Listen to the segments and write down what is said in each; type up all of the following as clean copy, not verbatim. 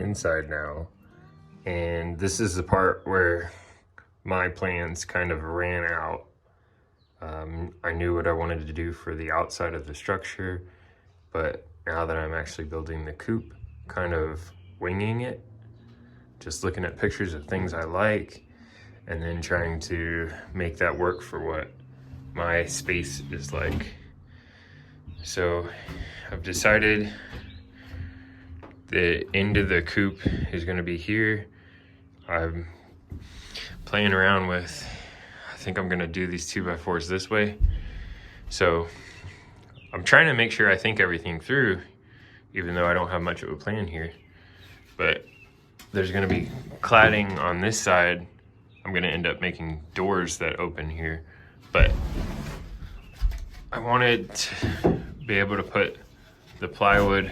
inside now, and this is the part where my plans kind of ran out. I knew what I wanted to do for the outside of the structure, but now that I'm actually building the coop, kind of winging it, just looking at pictures of things I like, and then trying to make that work for what my space is like. So I've decided the end of the coop is going to be here. I'm playing around with, I think I'm going to do these 2x4s this way. So I'm trying to make sure I think everything through, even though I don't have much of a plan here. But there's going to be cladding on this side. I'm going to end up making doors that open here, but I wanted to be able to put the plywood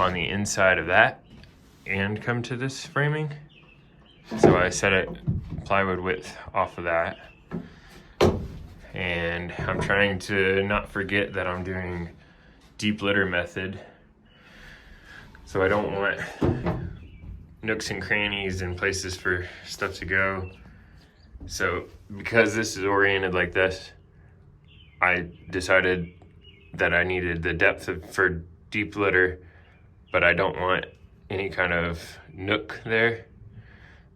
on the inside of that and come to this framing. So I set it plywood width off of that. And I'm trying to not forget that I'm doing deep litter method. So I don't want nooks and crannies and places for stuff to go. So because this is oriented like this, I decided that I needed the depth for deep litter, but I don't want any kind of nook there.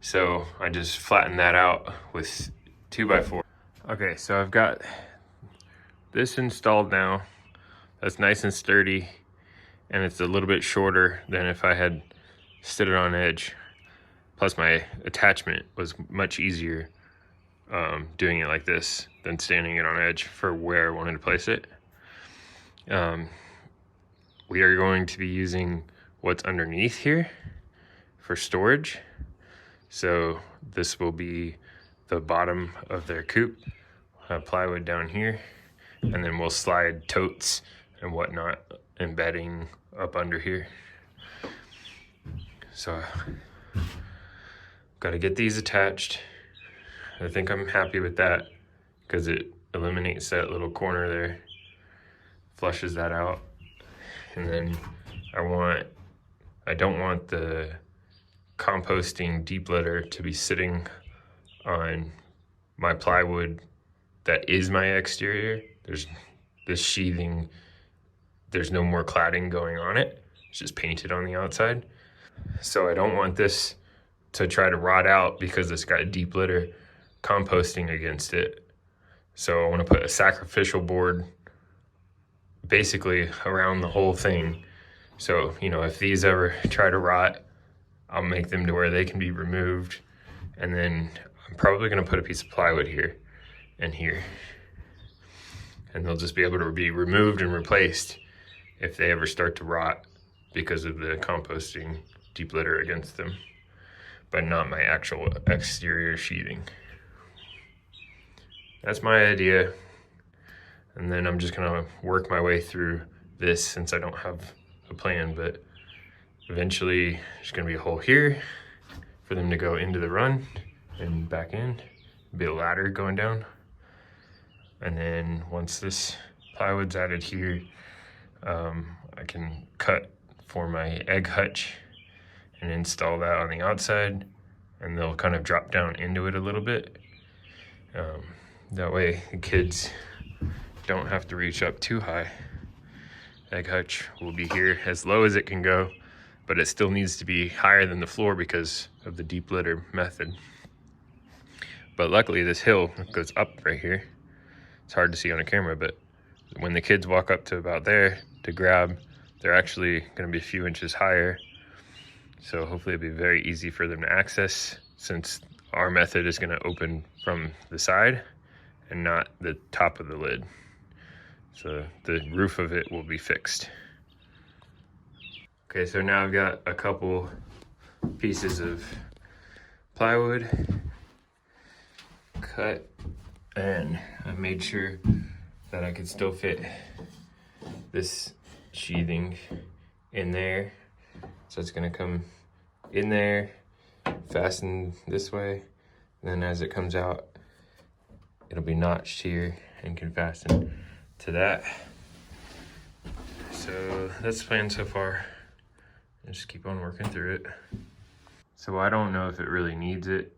So I just flattened that out with 2x4. Okay, so I've got this installed now. That's nice and sturdy, and it's a little bit shorter than if I had stood it on edge. Plus my attachment was much easier doing it like this than standing it on edge for where I wanted to place it. We are going to be using what's underneath here for storage. So this will be the bottom of their coop. We'll have plywood down here, and then we'll slide totes and whatnot embedding up under here. So got to get these attached. I think I'm happy with that because it eliminates that little corner there, flushes that out. And then I don't want the composting deep litter to be sitting on my plywood that is my exterior. There's this sheathing, there's no more cladding going on it. It's just painted on the outside. So I don't want this to try to rot out because it's got deep litter composting against it. So I want to put a sacrificial board basically around the whole thing. So, you know, if these ever try to rot, I'll make them to where they can be removed. And then I'm probably going to put a piece of plywood here and here. And they'll just be able to be removed and replaced if they ever start to rot because of the composting deep litter against them, but not my actual exterior sheathing. That's my idea. And then I'm just gonna work my way through this since I don't have a plan, but eventually there's gonna be a hole here for them to go into the run and back in, be a ladder going down. And then once this plywood's added here, I can cut for my egg hutch and install that on the outside, and they'll kind of drop down into it a little bit. That way the kids don't have to reach up too high. Egg hutch will be here as low as it can go, but it still needs to be higher than the floor because of the deep litter method. But luckily this hill goes up right here. It's hard to see on a camera, but when the kids walk up to about there to grab, they're actually gonna be a few inches higher. So hopefully it'll be very easy for them to access, since our method is gonna open from the side and not the top of the lid. So the roof of it will be fixed. Okay, so now I've got a couple pieces of plywood cut, and I made sure that I could still fit this sheathing in there. So it's gonna come in there, fasten this way, and then as it comes out, it'll be notched here and can fasten to that. So that's the plan so far. Just keep on working through it. So I don't know if it really needs it,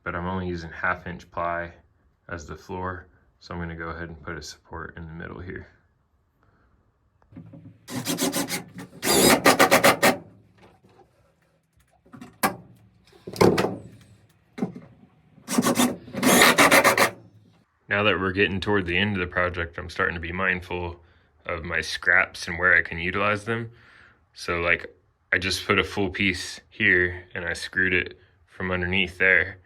but I'm only using 1/2-inch ply as the floor. So I'm gonna go ahead and put a support in the middle here. Now that we're getting toward the end of the project, I'm starting to be mindful of my scraps and where I can utilize them. So like, I just put a full piece here and I screwed it from underneath there.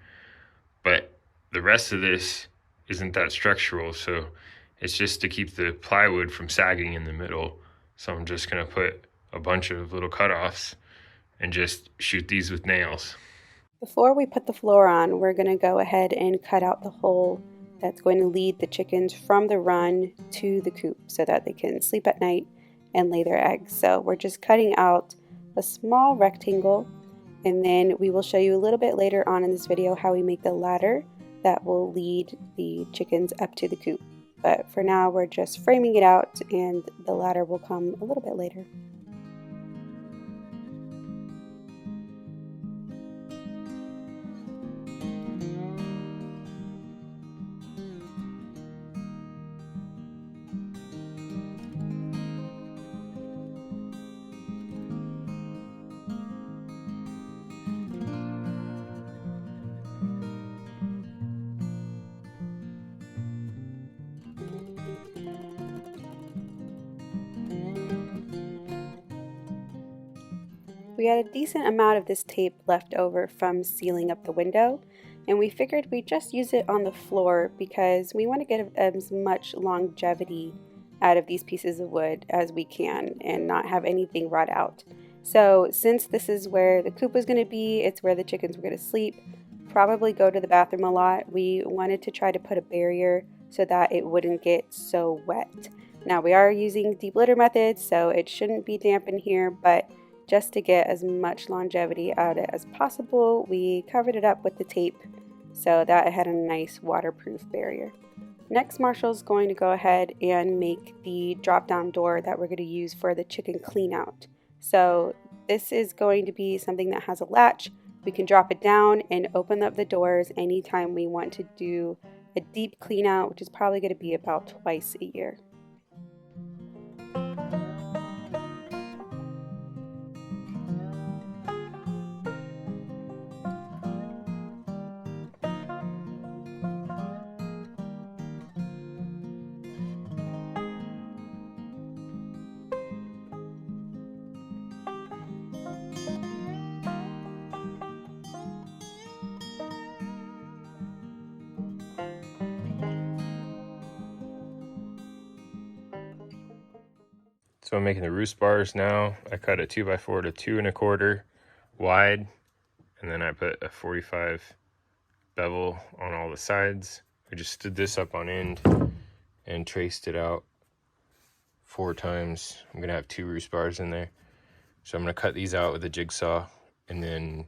But the rest of this isn't that structural, so it's just to keep the plywood from sagging in the middle. So I'm just gonna put a bunch of little cutoffs and just shoot these with nails. Before we put the floor on, we're gonna go ahead and cut out the hole that's going to lead the chickens from the run to the coop so that they can sleep at night and lay their eggs. So we're just cutting out a small rectangle, and then we will show you a little bit later on in this video how we make the ladder that will lead the chickens up to the coop. But for now, we're just framing it out, and the ladder will come a little bit later. We had a decent amount of this tape left over from sealing up the window, and we figured we'd just use it on the floor because we want to get as much longevity out of these pieces of wood as we can and not have anything rot out. So since this is where the coop was going to be, it's where the chickens were going to sleep, probably go to the bathroom a lot, we wanted to try to put a barrier so that it wouldn't get so wet. Now we are using deep litter methods, so it shouldn't be damp in here, but just to get as much longevity out of it as possible, we covered it up with the tape so that it had a nice waterproof barrier. Next, Marshall's going to go ahead and make the drop-down door that we're going to use for the chicken clean out. So this is going to be something that has a latch. We can drop it down and open up the doors anytime we want to do a deep clean out, which is probably going to be about twice a year. So I'm making the roost bars now. I cut a 2x4 to 2 1/4 wide, and then I put a 45 bevel on all the sides. I just stood this up on end and traced it out 4 times. I'm gonna have 2 roost bars in there. So I'm gonna cut these out with a jigsaw and then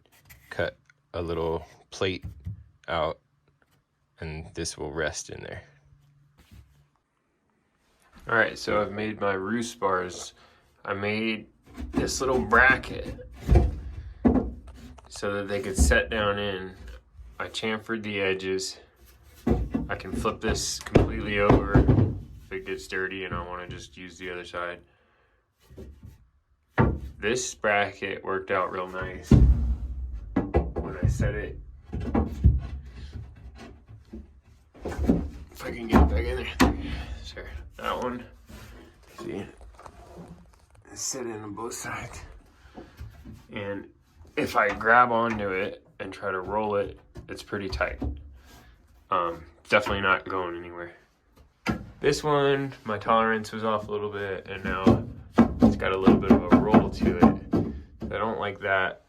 cut a little plate out, and this will rest in there. All right, so I've made my roost bars. I made this little bracket so that they could set down in. I chamfered the edges. I can flip this completely over if it gets dirty and I want to just use the other side. This bracket worked out real nice when I set it. If I can get it back in there. Sure. That one, see, it's set in on both sides, and if I grab onto it and try to roll it, it's pretty tight. Definitely not going anywhere. This one, my tolerance was off a little bit, and now it's got a little bit of a roll to it. I don't like that,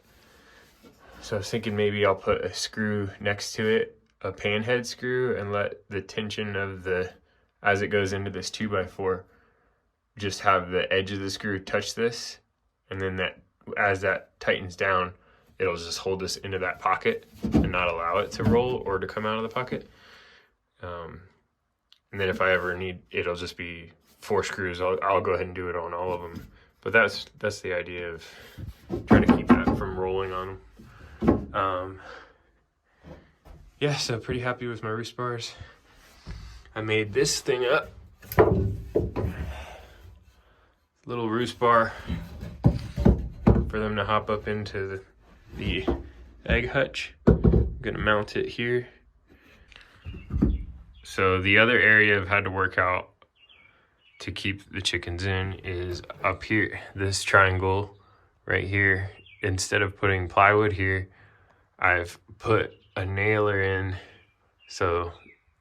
so I was thinking maybe I'll put a screw next to it, a panhead screw, and let the tension of the, as it goes into this 2x4, just have the edge of the screw touch this, and then that, as that tightens down, it'll just hold this into that pocket and not allow it to roll or to come out of the pocket. And then if I ever need, it'll just be 4 screws. I'll go ahead and do it on all of them. But that's the idea of Try to keep that from rolling on them. Yeah, so pretty happy with my Roost Bars. I made this thing up. Little Roost Bar for them to hop up into the egg hutch. I'm gonna mount it here. So the other area I've had to work out to keep the chickens in is up here, this triangle right here. Instead of putting plywood here, I've put a nailer in, so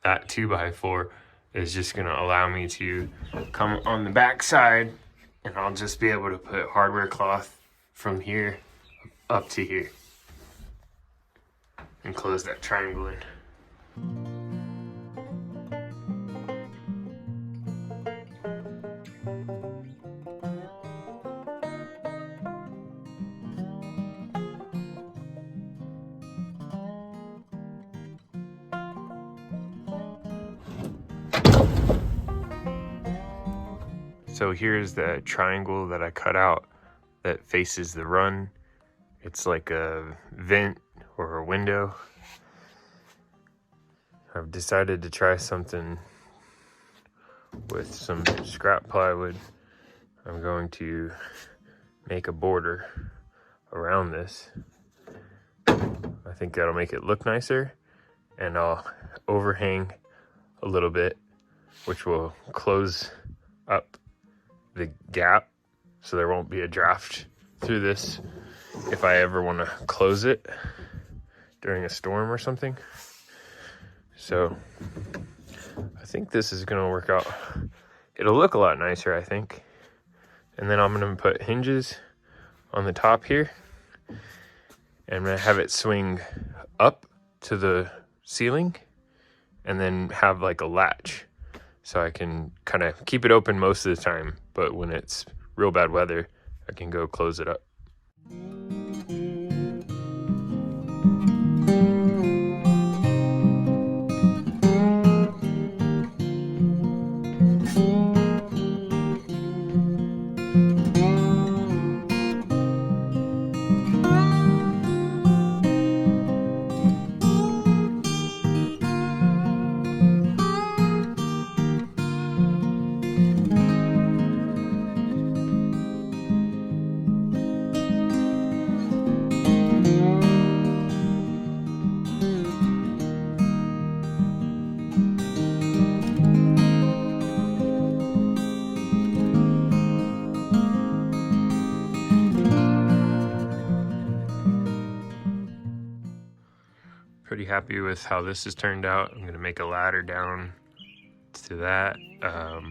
that 2x4 is just gonna allow me to come on the back side, and I'll just be able to put hardware cloth from here up to here and close that triangle in. So here's the triangle that I cut out that faces the run. It's like a vent or a window. I've decided to try something with some scrap plywood. I'm going to make a border around this. I think that'll make it look nicer, and I'll overhang a little bit, which will close up the gap so there won't be a draft through this if I ever want to close it during a storm or something. So I think this is going to work out. It'll look a lot nicer, I think. And then I'm going to put hinges on the top here, and I'm going to have it swing up to the ceiling and then have like a latch, so I can kind of keep it open most of the time, but when it's real bad weather, I can go close it up. Pretty happy with how this has turned out. I'm gonna make a ladder down to that. I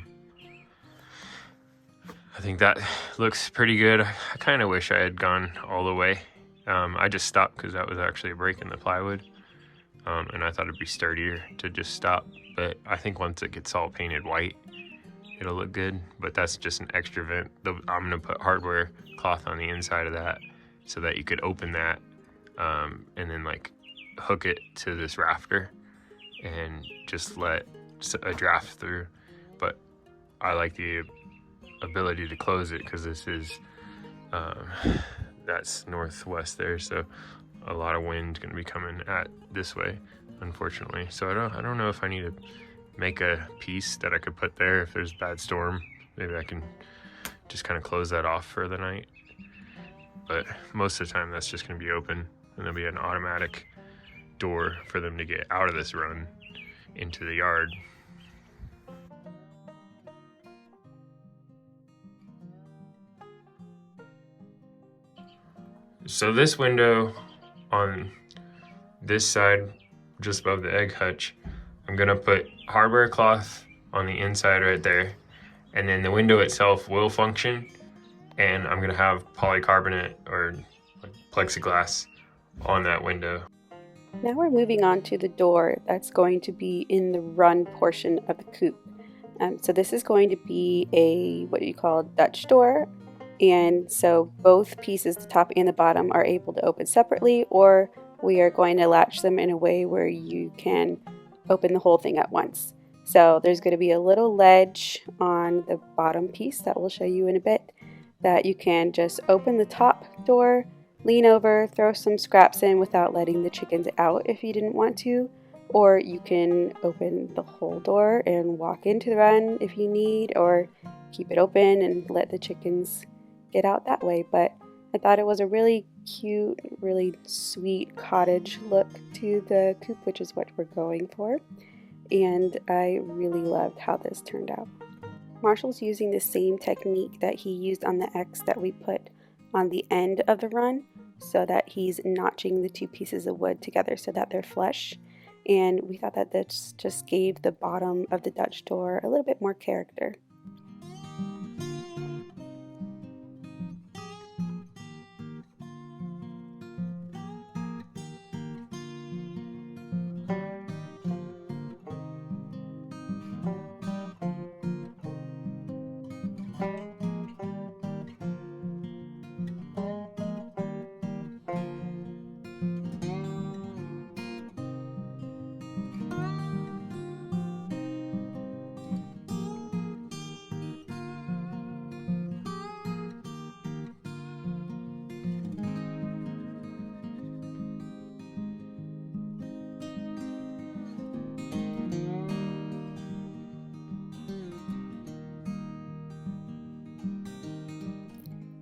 think that looks pretty good. I kind of wish I had gone all the way. I just stopped because that was actually a break in the plywood, and I thought it'd be sturdier to just stop. But I think once it gets all painted white, it'll look good. But that's just an extra vent. I'm gonna put hardware cloth on the inside of that so that you could open that and then like hook it to this rafter and just let a draft through. But I like the ability to close it because this is that's northwest there, so a lot of wind going to be coming at this way, unfortunately. So I don't know if I need to make a piece that I could put there if there's a bad storm. Maybe I can just kind of close that off for the night, but most of the time that's just going to be open, and there'll be an automatic door for them to get out of this run into the yard. So this window on this side, just above the egg hutch, I'm gonna put hardware cloth on the inside right there, and then the window itself will function, and I'm gonna have polycarbonate or plexiglass on that window. Now we're moving on to the door that's going to be in the run portion of the coop. So this is going to be a what you call Dutch door, and so both pieces, the top and the bottom, are able to open separately, or we are going to latch them in a way where you can open the whole thing at once. So there's going to be a little ledge on the bottom piece that we'll show you in a bit, that you can just open the top door, lean over, throw some scraps in without letting the chickens out if you didn't want to, or you can open the whole door and walk into the run if you need, or keep it open and let the chickens get out that way. But I thought it was a really cute, really sweet cottage look to the coop, which is what we're going for. And I really loved how this turned out. Marshall's using the same technique that he used on the X that we put on the end of the run, so that he's notching the two pieces of wood together so that they're flush. And we thought that this just gave the bottom of the Dutch door a little bit more character.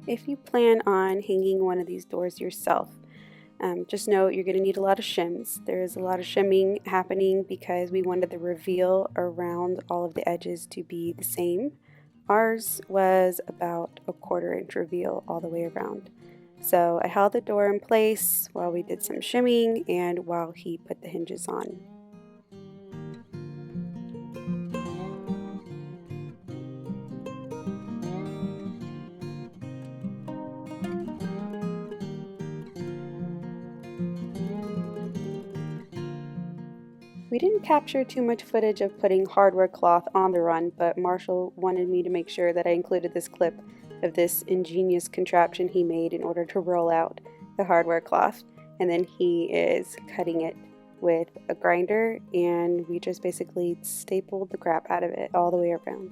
If you plan on hanging one of these doors yourself, just know you're going to need a lot of shims. There's a lot of shimming happening because we wanted the reveal around all of the edges to be the same. Ours was about a 1/4 inch reveal all the way around. So I held the door in place while we did some shimming and while he put the hinges on. We didn't capture too much footage of putting hardware cloth on the run, but Marshall wanted me to make sure that I included this clip of this ingenious contraption he made in order to roll out the hardware cloth. And then he is cutting it with a grinder, and we just basically stapled the crap out of it all the way around.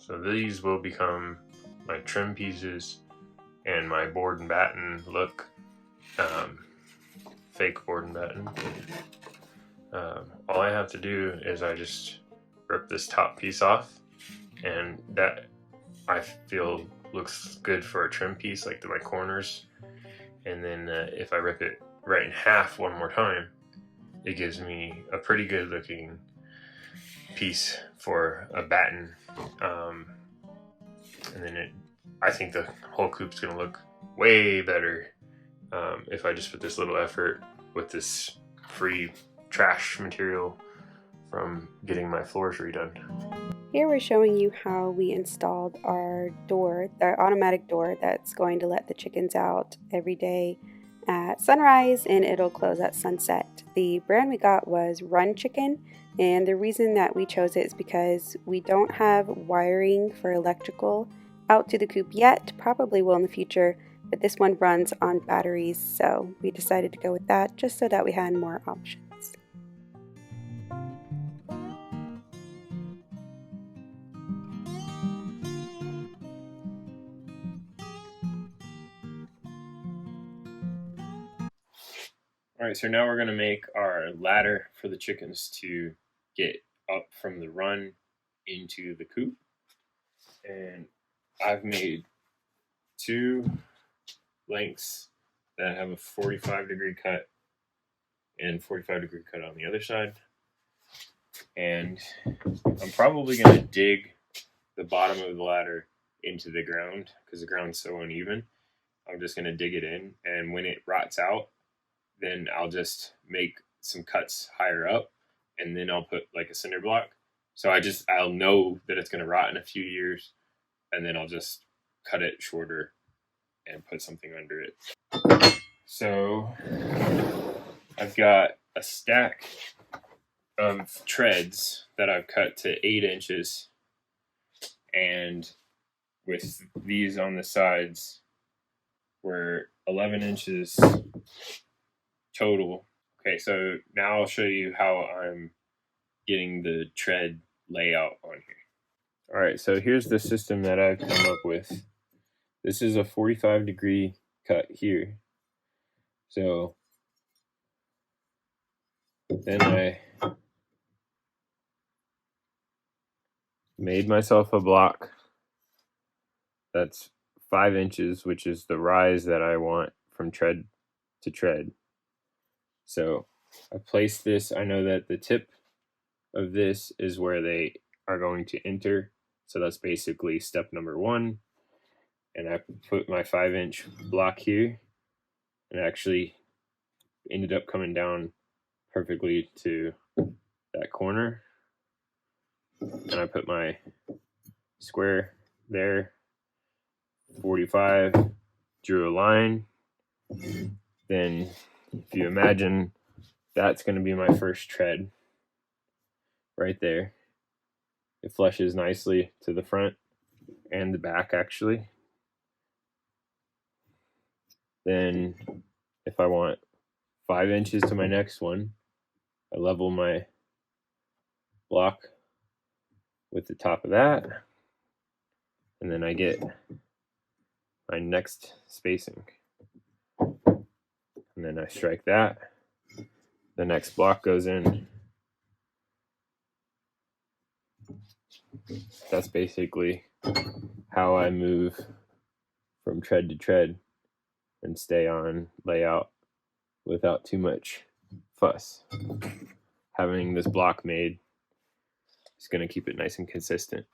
So these will become my trim pieces and my board and batten look, fake board and batten. All I have to do is I just rip this top piece off, and that I feel looks good for a trim piece, like my corners. And then if I rip it right in half one more time, it gives me a pretty good looking piece for a batten. And then I think the whole coop's gonna look way better if I just put this little effort with this free trash material from getting my floors redone. Here we're showing you how we installed our door, our automatic door that's going to let the chickens out every day at sunrise and it'll close at sunset. The brand we got was Run Chicken, and the reason that we chose it is because we don't have wiring for electrical out to the coop yet, probably will in the future, but this one runs on batteries, so we decided to go with that just so that we had more options. Alright, so now we're going to make our ladder for the chickens to get up from the run into the coop. And I've made 2 lengths that have a 45-degree cut and 45-degree cut on the other side. And I'm probably going to dig the bottom of the ladder into the ground because the ground's so uneven. I'm just going to dig it in, and when it rots out, then I'll just make some cuts higher up, and then I'll put like a cinder block, So I'll know that it's going to rot in a few years, and then I'll just cut it shorter and put something under it. So I've got a stack of treads that I've cut to 8 inches, and with these on the sides, we're 11 inches total. Okay, so now I'll show you how I'm getting the tread layout on here. All right, so here's the system that I've come up with. This is a 45-degree cut here. So then I made myself a block that's 5 inches, which is the rise that I want from tread to tread. So I place this. I know that the tip of this is where they are going to enter. So that's basically step number 1. And I put my 5-inch block here, and actually ended up coming down perfectly to that corner. And I put my square there, 45, drew a line. Then if you imagine, that's going to be my first tread right there. It flushes nicely to the front and the back, actually. Then if I want 5 inches to my next one, I level my block with the top of that, and then I get my next spacing, and then I strike that. The next block goes in. That's basically how I move from tread to tread and stay on layout without too much fuss. Having this block made is going to keep it nice and consistent.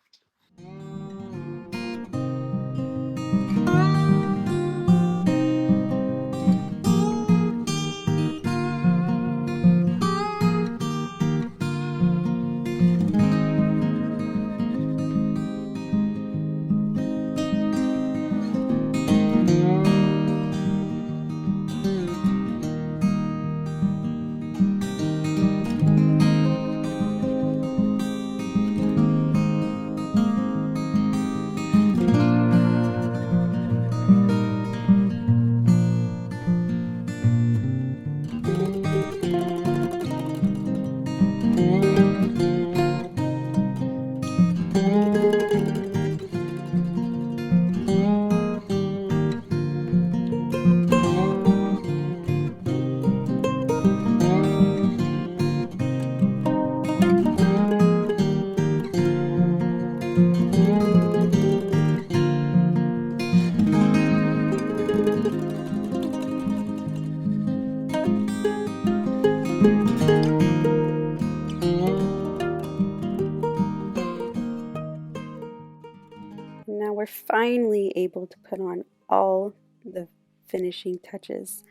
Now we're finally able to put on all the finishing touches.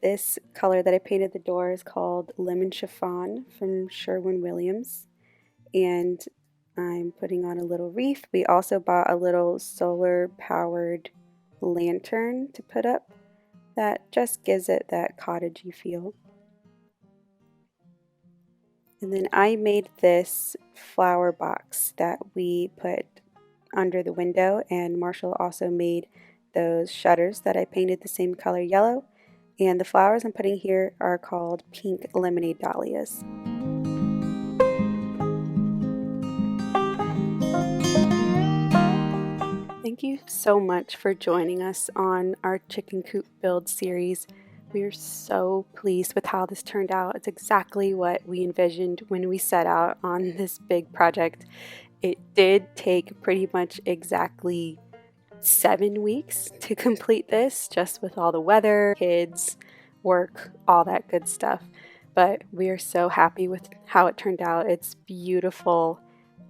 This color that I painted the door is called Lemon Chiffon from Sherwin-Williams, and I'm putting on a little wreath. We also bought a little solar powered lantern to put up that just gives it that cottagey feel. And then I made this flower box that we put under the window, and Marshall also made those shutters that I painted the same color yellow, and the flowers I'm putting here are called pink lemonade dahlias. Thank you so much for joining us on our chicken coop build series. We are so pleased with how this turned out. It's exactly what we envisioned when we set out on this big project. It did take pretty much exactly 7 weeks to complete this, just with all the weather, kids, work, all that good stuff. But we are so happy with how it turned out. It's beautiful,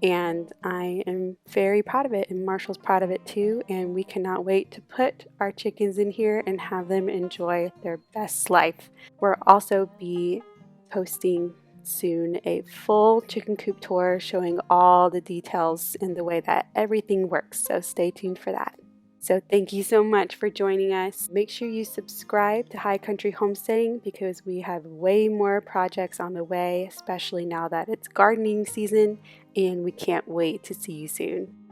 and I am very proud of it, and Marshall's proud of it too, and we cannot wait to put our chickens in here and have them enjoy their best life. We'll also be posting soon a full chicken coop tour showing all the details and the way that everything works, so stay tuned for that. So thank you so much for joining us. Make sure you subscribe to High Country Homesteading because we have way more projects on the way, especially now that it's gardening season, and we can't wait to see you soon.